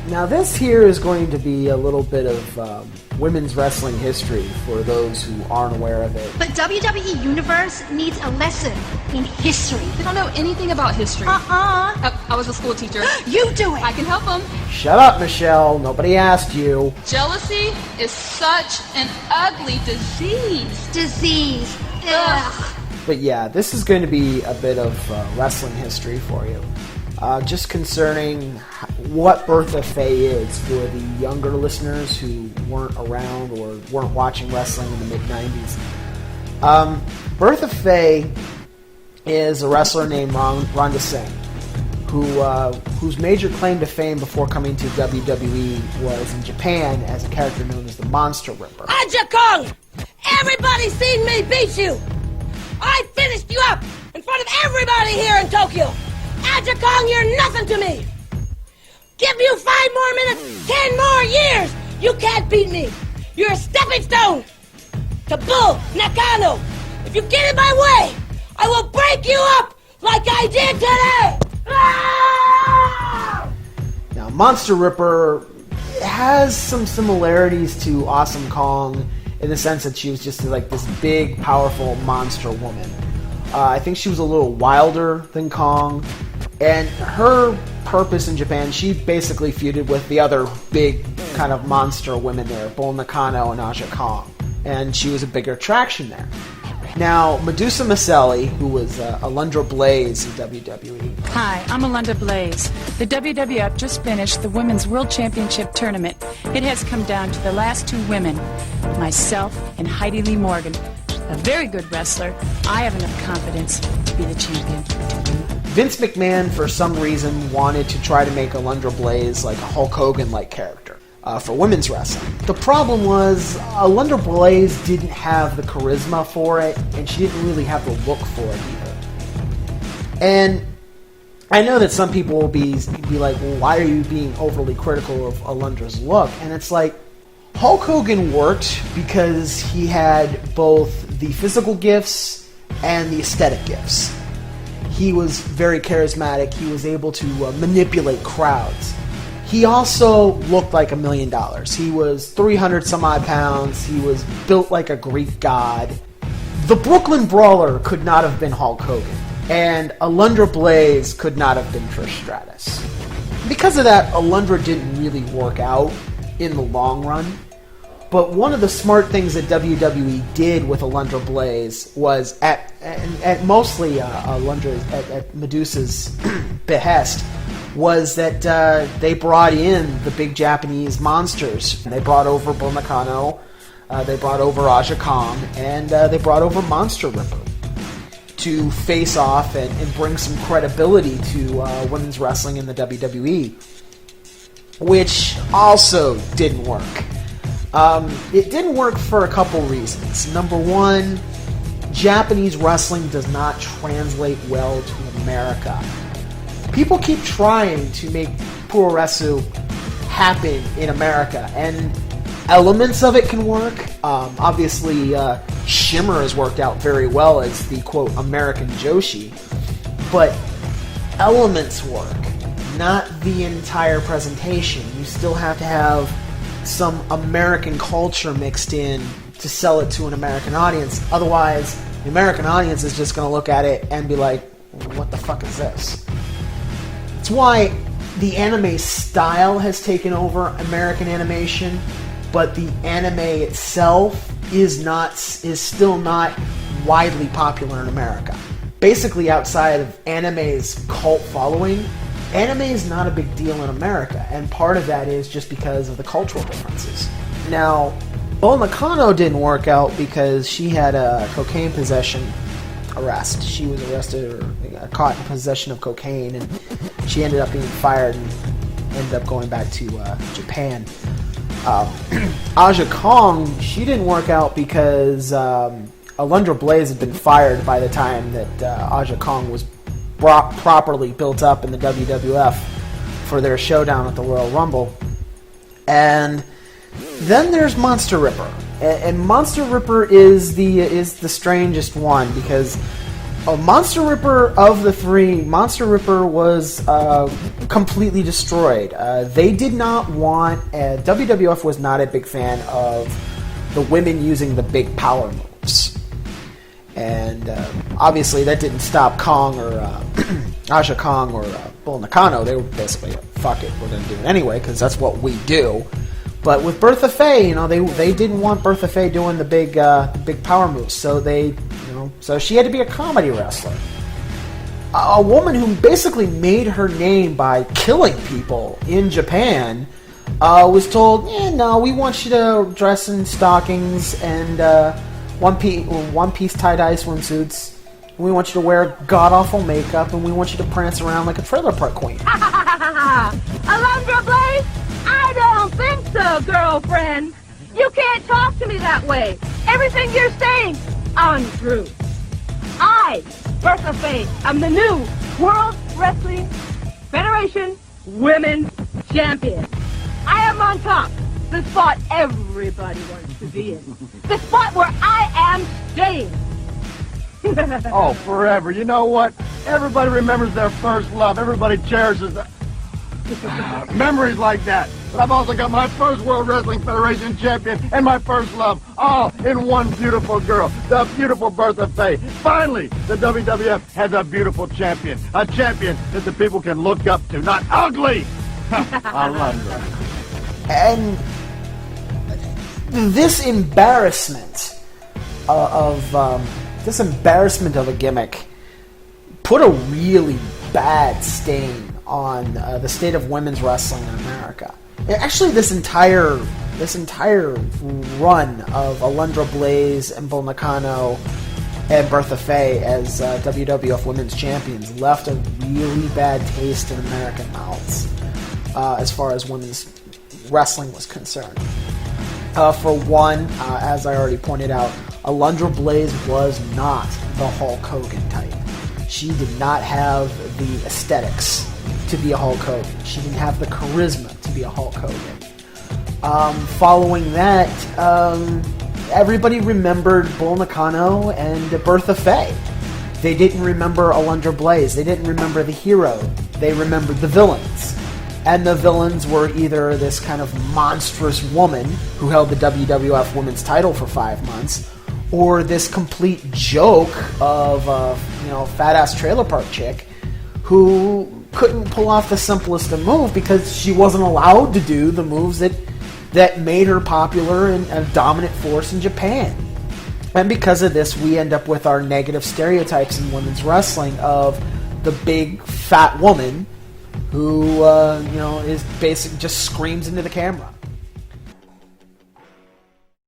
Now this here is going to be a little bit of women's wrestling history for those who aren't aware of it. But WWE Universe needs a lesson in history. They don't know anything about history. I was a school teacher. You do it! I can help them. Shut up, Michelle. Nobody asked you. Jealousy is such an ugly disease. Disease. Ugh. But yeah, this is going to be a bit of wrestling history for you. Just concerning what Bertha Faye is for the younger listeners who weren't around or weren't watching wrestling in the mid-90s. Bertha Faye is a wrestler named Rhonda Singh, whose major claim to fame before coming to WWE was in Japan as a character known as the Monster Ripper. Aja Kong! Everybody's seen me beat you! I finished you up in front of everybody here in Tokyo! Aja Kong, you're nothing to me! Give you 5 more minutes, 10 more years! You can't beat me! You're a stepping stone to Bull Nakano! If you get in my way, I will break you up like I did today! Ah! Now, Monster Ripper has some similarities to Awesome Kong in the sense that she was just like this big, powerful monster woman. I think she was a little wilder than Kong, and her purpose in Japan, she basically feuded with the other big kind of monster women there, Bull Nakano and Aja Kong, and she was a bigger attraction there. Now, Medusa Maselli, who was Alundra Blaze in WWE. Hi, I'm Alundra Blaze. The WWF just finished the Women's World Championship Tournament. It has come down to the last 2 women, myself and Heidi Lee Morgan. A very good wrestler. I have enough confidence to be the champion. Vince McMahon, for some reason, wanted to try to make Alundra Blaze like a Hulk Hogan-like character for women's wrestling. The problem was Alundra Blaze didn't have the charisma for it, and she didn't really have the look for it either. And I know that some people will be like, well, why are you being overly critical of Alundra's look? And it's like, Hulk Hogan worked because he had both the physical gifts and the aesthetic gifts. He was very charismatic. He was able to manipulate crowds. He also looked like $1 million. He was 300 some odd pounds. He was built like a Greek god. The Brooklyn Brawler could not have been Hulk Hogan, and Alundra Blaze could not have been Trish Stratus. Because of that, Alundra didn't really work out in the long run. But one of the smart things that WWE did with Alundra Blaze was at Medusa's behest was that they brought in the big Japanese monsters. They brought over Bull Nakano, they brought over Aja Kong, and they brought over Monster Ripper to face off and bring some credibility to women's wrestling in the WWE, which also didn't work. It didn't work for a couple reasons. Number one, Japanese wrestling does not translate well to America. People keep trying to make puroresu happen in America, and elements of it can work. Obviously, Shimmer has worked out very well as the, quote, American Joshi, but elements work, not the entire presentation. You still have to have some American culture mixed in to sell it to an American audience. Otherwise, the American audience is just going to look at it and be like, what the fuck is this? It's why the anime style has taken over American animation, but the anime itself is still not widely popular in America. Basically, outside of anime's cult following, anime is not a big deal in America, and part of that is just because of the cultural differences. Now, Bull Nakano didn't work out because she had a cocaine possession arrest. She was arrested or caught in possession of cocaine, and she ended up being fired and ended up going back to Japan. Aja Kong, she didn't work out because Alundra Blaze had been fired by the time that Aja Kong was properly built up in the WWF for their showdown at the Royal Rumble. And then there's Monster Ripper. And Monster Ripper is the strangest one because Monster Ripper, of the three, Monster Ripper was completely destroyed. They did not want... WWF was not a big fan of the women using the big power moves. And obviously that didn't stop Kong or Aja Kong or Bull Nakano. They were basically, fuck it, we're going to do it anyway, because that's what we do. But with Bertha Faye, they didn't want Bertha Faye doing the big power moves, so so she had to be a comedy wrestler. A woman who basically made her name by killing people in Japan was told, no, we want you to dress in stockings and one-piece tie-dye swimsuits. We want you to wear god-awful makeup, and we want you to prance around like a trailer park queen. Alundra Blaze? I don't think so, girlfriend. You can't talk to me that way. Everything you're saying, untrue. I, Bertha Faye, am the new World Wrestling Federation Women's Champion. I am on top. The spot everybody wants to be in. The spot where I am staying. Oh, forever. You know what? Everybody remembers their first love. Everybody cherishes memories like that. But I've also got my first World Wrestling Federation champion and my first love, all in one beautiful girl, the beautiful Bertha Faye. Finally, the WWF has a beautiful champion, a champion that the people can look up to, not ugly. I love that. And this embarrassment of a gimmick put a really bad stain on the state of women's wrestling in America. Actually, this entire run of Alundra Blaze and Bull Nakano and Bertha Faye as WWF Women's Champions left a really bad taste in American mouths as far as women's wrestling was concerned. For one, as I already pointed out, Alundra Blaze was not the Hulk Hogan type. She did not have the aesthetics to be a Hulk Hogan. She didn't have the charisma to be a Hulk Hogan. Following that, everybody remembered Bull Nakano and Bertha Faye. They didn't remember Alundra Blaze. They didn't remember the hero. They remembered the villains. And the villains were either this kind of monstrous woman who held the WWF Women's title for 5 months, or this complete joke of fat-ass trailer park chick who couldn't pull off the simplest of move because she wasn't allowed to do the moves that made her popular and a dominant force in Japan. And because of this, we end up with our negative stereotypes in women's wrestling of the big fat woman who is basically just screams into the camera.